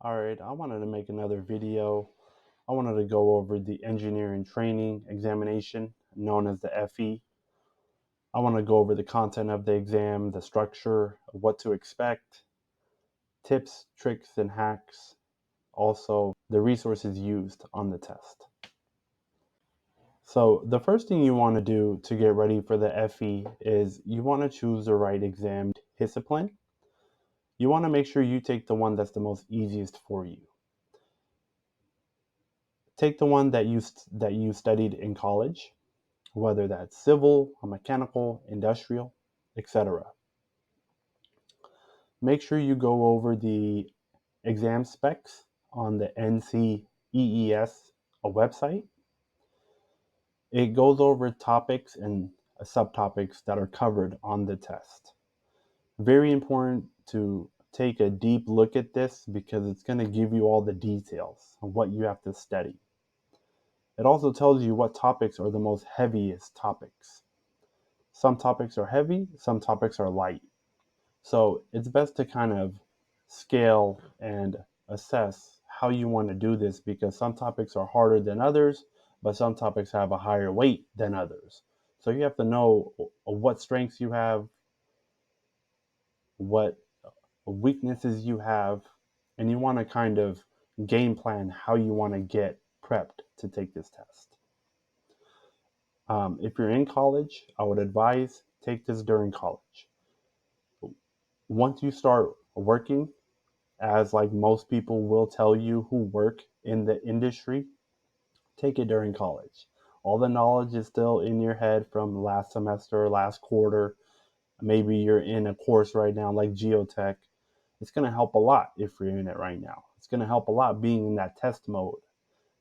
All right, I wanted to make another video. I wanted to go over the engineering training examination known as the FE. I want to go over the content of the exam, the structure, what to expect, tips, tricks, and hacks, also the resources used on the test. So the first thing you want to do to get ready for the FE is you want to choose the right exam discipline. You want to make sure you take the one that's the most easiest for you. Take the one that you studied in college, whether that's civil, mechanical, industrial, etc. Make sure you go over the exam specs on the NCEES website. It goes over topics and subtopics that are covered on the test. Very important to take a deep look at this because it's going to give you all the details of what you have to study. It also tells you what topics are the most heaviest topics. Some topics are heavy, some topics are light. So it's best to kind of scale and assess how you want to do this because some topics are harder than others, but some topics have a higher weight than others. So you have to know what strengths you have, what weaknesses you have, and you want to kind of game plan how you want to get prepped to take this test. If you're in college, I would advise take this during college. Once you start working, as like most people will tell you who work in the industry, take it during college. All the knowledge is still in your head from last semester, last quarter. Maybe you're in a course right now like geotech. It's going to help a lot if you're in it right now. It's going to help a lot being in that test mode,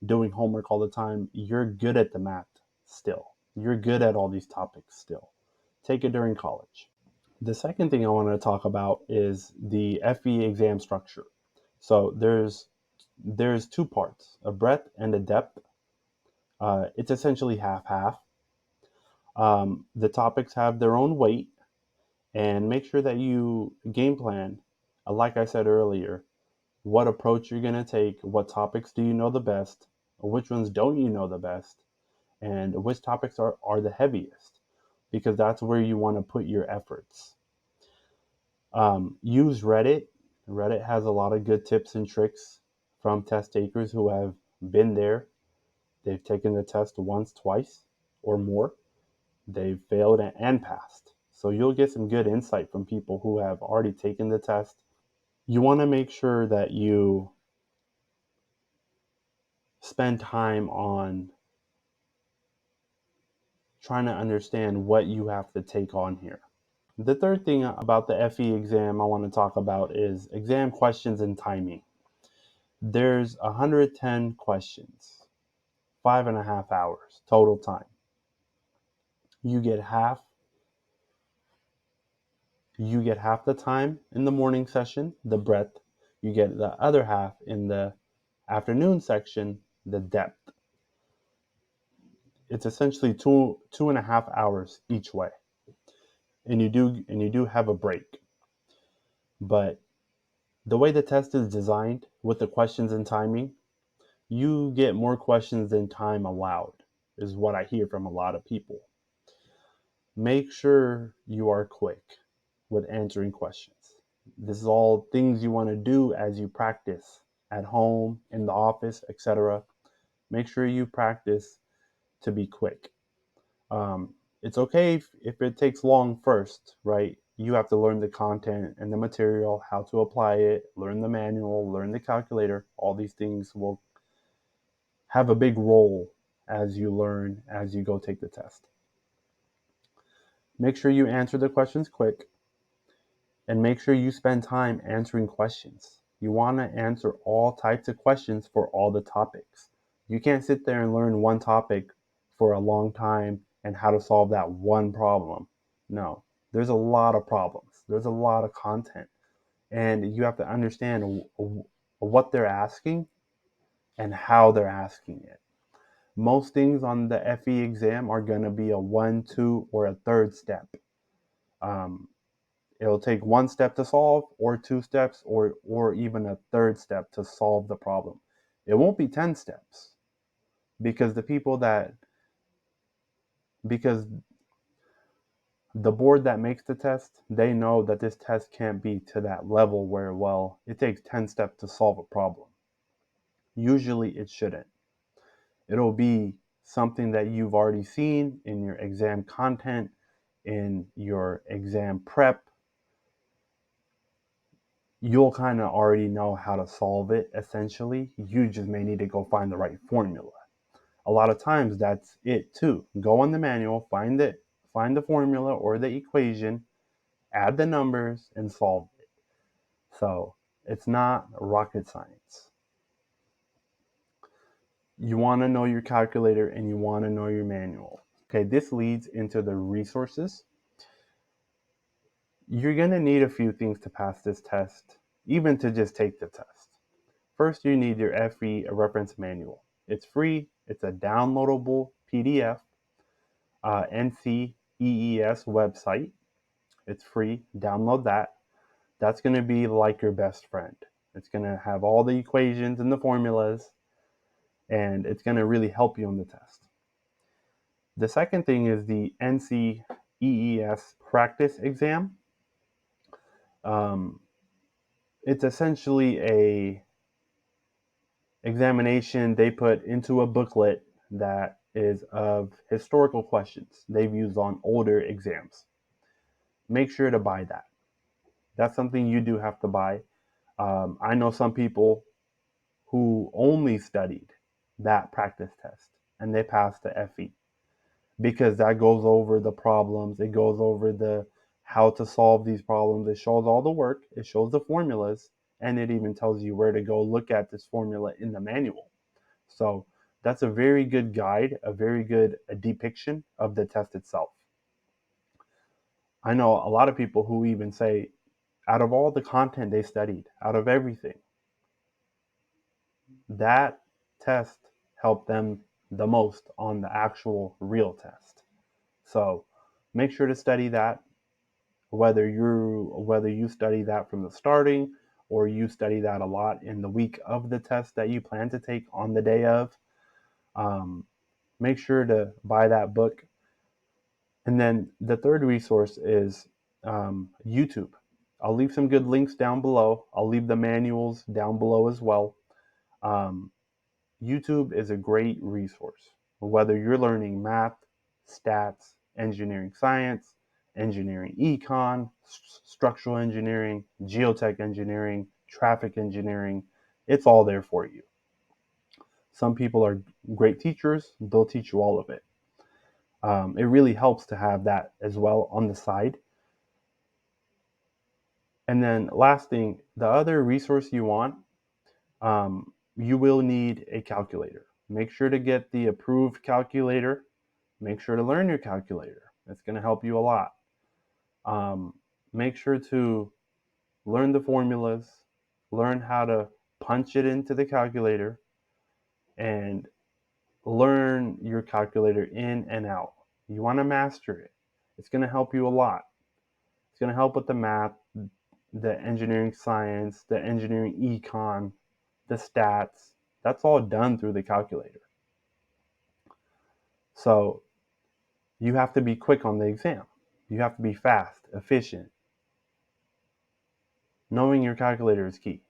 doing homework all the time. You're good at the math still. You're good at all these topics still. Take it during college. The second thing I want to talk about is the FE exam structure. So there's two parts, a breadth and a depth. It's essentially half-half. The topics have their own weight, and make sure that you game plan, like I said earlier, what approach you're going to take, what topics do you know the best, which ones don't you know the best, and which topics are the heaviest, because that's where you want to put your efforts. Use Reddit. Reddit has a lot of good tips and tricks from test takers who have been there. They've taken the test once, twice, or more. They've failed and passed. So you'll get some good insight from people who have already taken the test. You want to make sure that you spend time on trying to understand what you have to take on here. The third thing about the FE exam I want to talk about is exam questions and timing. There's 110 questions, 5.5 hours total time. You get half the time in the morning session, the breadth. You get the other half in the afternoon section, the depth. It's essentially 2.5 hours each way, and you do have a break. But the way the test is designed with the questions and timing, you get more questions than time allowed, is what I hear from a lot of people. Make sure you are quick with answering questions. This is all things you want to do as you practice at home, in the office, etc. Make sure you practice to be quick. It's okay if it takes long first, right? You have to learn the content and the material, how to apply it, learn the manual, learn the calculator. All these things will have a big role as you learn, as you go take the test. Make sure you answer the questions quick and make sure you spend time answering questions. You want to answer all types of questions for all the topics. You can't sit there and learn one topic for a long time and how to solve that one problem. No, there's a lot of problems. There's a lot of content. And you have to understand what they're asking and how they're asking it. Most things on the FE exam are going to be a 1, 2, or a third step. Um, It'll take one step to solve, or two steps, or even a third step to solve the problem. It won't be 10 steps, because because the board that makes the test, they know that this test can't be to that level where, well, it takes 10 steps to solve a problem. Usually it shouldn't. It'll be something that you've already seen in your exam content, in your exam prep. You'll kind of already know how to solve it, essentially. You just may need to go find the right formula. A lot of times that's it too. Go on the manual, find the formula or the equation, add the numbers, and solve it. So it's not rocket science. You want to know your calculator and you want to know your manual. Okay, this leads into the resources. You're going to need a few things to pass this test, even to just take the test. First, you need your FE reference manual. It's free. It's a downloadable PDF, NCEES website. It's free. Download that. That's going to be like your best friend. It's going to have all the equations and the formulas, and it's going to really help you on the test. The second thing is the NCEES practice exam. It's essentially a examination they put into a booklet that is of historical questions they've used on older exams. Make sure to buy that. That's something you do have to buy. I know some people who only studied that practice test and they passed the FE, because that goes over the problems. It goes over the how to solve these problems. It shows all the work. It shows the formulas, and it even tells you where to go look at this formula in the manual. So that's a very good guide, a very good depiction of the test itself. I know a lot of people who even say, out of all the content they studied, out of everything, that test helped them the most on the actual real test. So make sure to study that, whether you study that from the starting, or you study that a lot in the week of the test that you plan to take on the day of. Make sure to buy that book. And then the third resource is YouTube. I'll leave some good links down below. I'll leave the manuals down below as well. YouTube is a great resource, whether you're learning math, stats, engineering science, engineering econ, structural engineering, geotech engineering, traffic engineering. It's all there for you. Some people are great teachers. They'll teach you all of it. It really helps to have that as well on the side. And then last thing, the other resource you want, you will need a calculator. Make sure to get the approved calculator. Make sure to learn your calculator. It's going to help you a lot. Make sure to learn the formulas, learn how to punch it into the calculator, and learn your calculator in and out. You want to master it. It's going to help you a lot. It's going to help with the math, the engineering science, the engineering econ, the stats. That's all done through the calculator. So you have to be quick on the exam. You have to be fast, efficient. Knowing your calculator is key.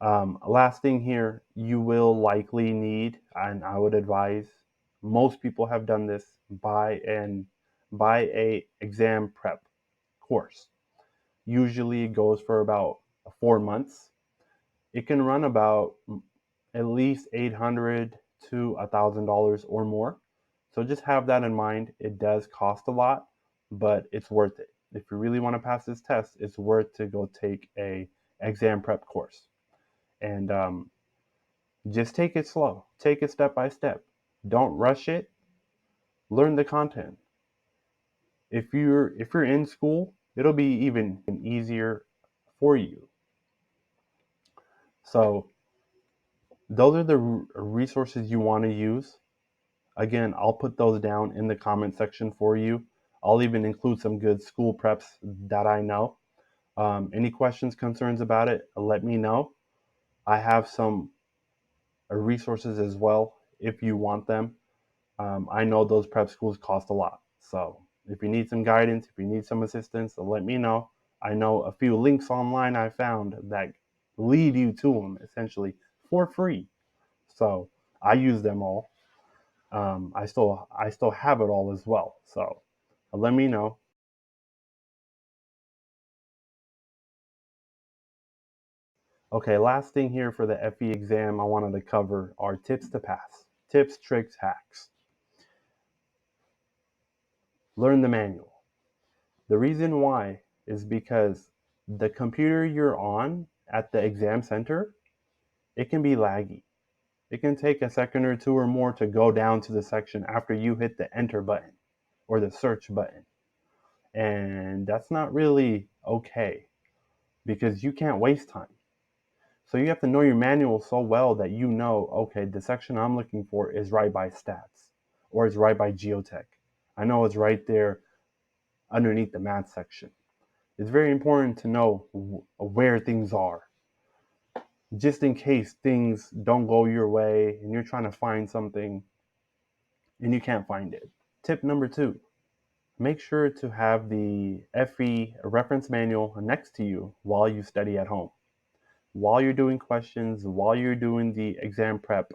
Last thing here, you will likely need, and I would advise, most people have done this, buy a exam prep course. Usually it goes for about 4 months. It can run about at least $800 to $1,000 or more. So just have that in mind. It does cost a lot, but it's worth it. If you really want to pass this test, it's worth to go take a exam prep course. And just take it slow. Take it step by step. Don't rush it. Learn the content. If you're in school, it'll be even easier for you. So those are the resources you want to use. Again, I'll put those down in the comment section for you. I'll even include some good school preps that I know. Any questions, concerns about it, let me know. I have some resources as well if you want them. I know those prep schools cost a lot. So if you need some guidance, if you need some assistance, let me know. I know a few links online I found that lead you to them essentially for free. So I use them all. I still have it all as well. So let me know. Okay, last thing here for the FE exam I wanted to cover are tips to pass. Tips, tricks, hacks. Learn the manual. The reason why is because the computer you're on at the exam center, it can be laggy. It can take a second or two or more to go down to the section after you hit the enter button or the search button. And that's not really okay because you can't waste time. So you have to know your manual so well that you know, okay, the section I'm looking for is right by stats or it's right by geotech. I know it's right there underneath the math section. It's very important to know where things are, just in case things don't go your way and you're trying to find something and you can't find it. Tip number 2, make sure to have the FE reference manual next to you while you study at home. While you're doing questions, while you're doing the exam prep,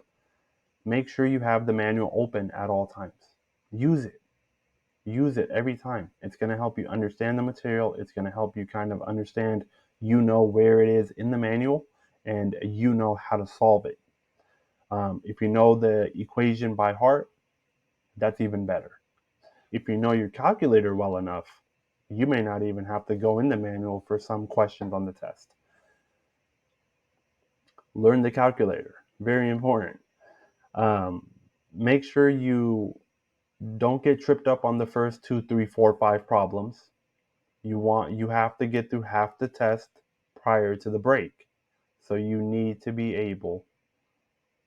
make sure you have the manual open at all times. Use it. Use it every time. It's going to help you understand the material. It's going to help you kind of understand, you know, where it is in the manual and you know how to solve it. If you know the equation by heart, that's even better. If you know your calculator well enough, you may not even have to go in the manual for some questions on the test. Learn the calculator. Very important. Um, Make sure you don't get tripped up on the first 2, 3, 4, 5 problems. You have to get through half the test prior to the break. So you need to be able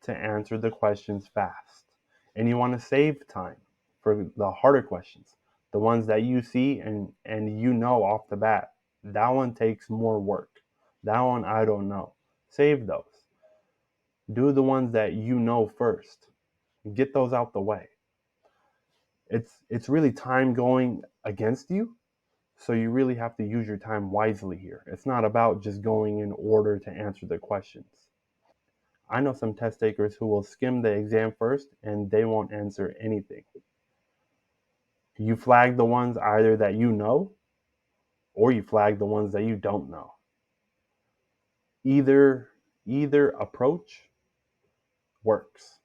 to answer the questions fast. And you want to save time for the harder questions. The ones that you see and you know off the bat. That one takes more work. That one I don't know. Save those. Do the ones that you know first. Get those out the way. It's really time going against you. So you really have to use your time wisely here. It's not about just going in order to answer the questions. I know some test takers who will skim the exam first and they won't answer anything. You flag the ones either that you know or you flag the ones that you don't know. Either either approach works.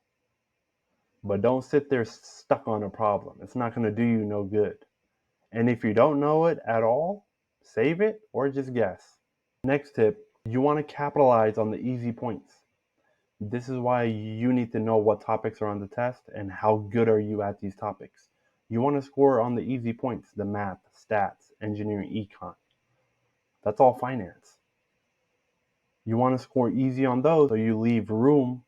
But don't sit there stuck on a problem. It's not going to do you no good. And if you don't know it at all, save it or just guess. Next tip, you want to capitalize on the easy points. This is why you need to know what topics are on the test and how good are you at these topics. You want to score on the easy points, the math, stats, engineering, econ. That's all finance. You want to score easy on those so you leave room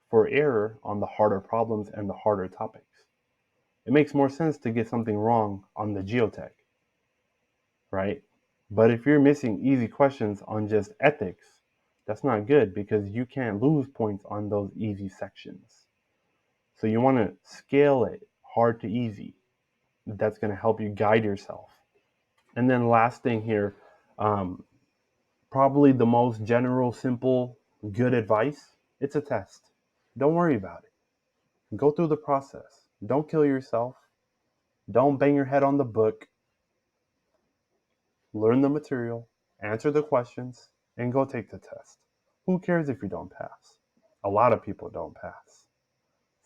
for error on the harder problems and the harder topics. It makes more sense to get something wrong on the geotech, right? But if you're missing easy questions on just ethics, that's not good because you can't lose points on those easy sections. So you want to scale it hard to easy. That's going to help you guide yourself. And then last thing here, um, probably the most general, simple, good advice. It's a test. Don't worry about it. Go through the process. Don't kill yourself. Don't bang your head on the book. Learn the material, answer the questions, and go take the test. Who cares if you don't pass? A lot of people don't pass.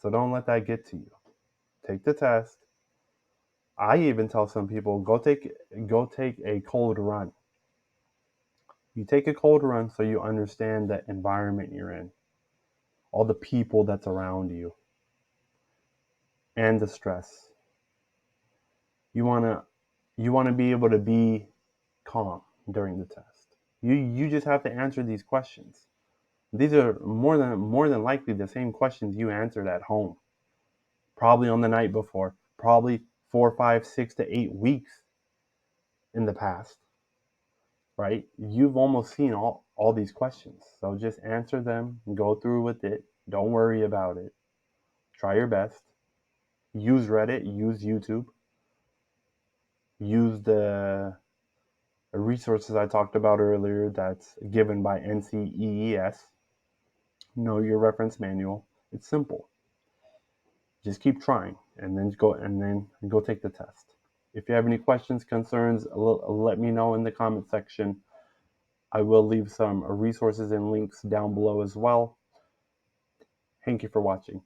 So don't let that get to you. Take the test. I even tell some people go take a cold run. You take a cold run so you understand the environment you're in, all the people that's around you, and the stress. You wanna you wanna be able to be calm during the test. You just have to answer these questions. These are more than likely the same questions you answered at home, probably on the night before, probably 4, 5, 6 to 8 weeks in the past, right? You've almost seen all these questions. So just answer them and go through with it. Don't worry about it. Try your best. Use Reddit, use YouTube, use the resources I talked about earlier that's given by NCEES. Know your reference manual. It's simple. Just keep trying and then go take the test. If you have any questions, concerns, let me know in the comment section. I will leave some resources and links down below as well. Thank you for watching.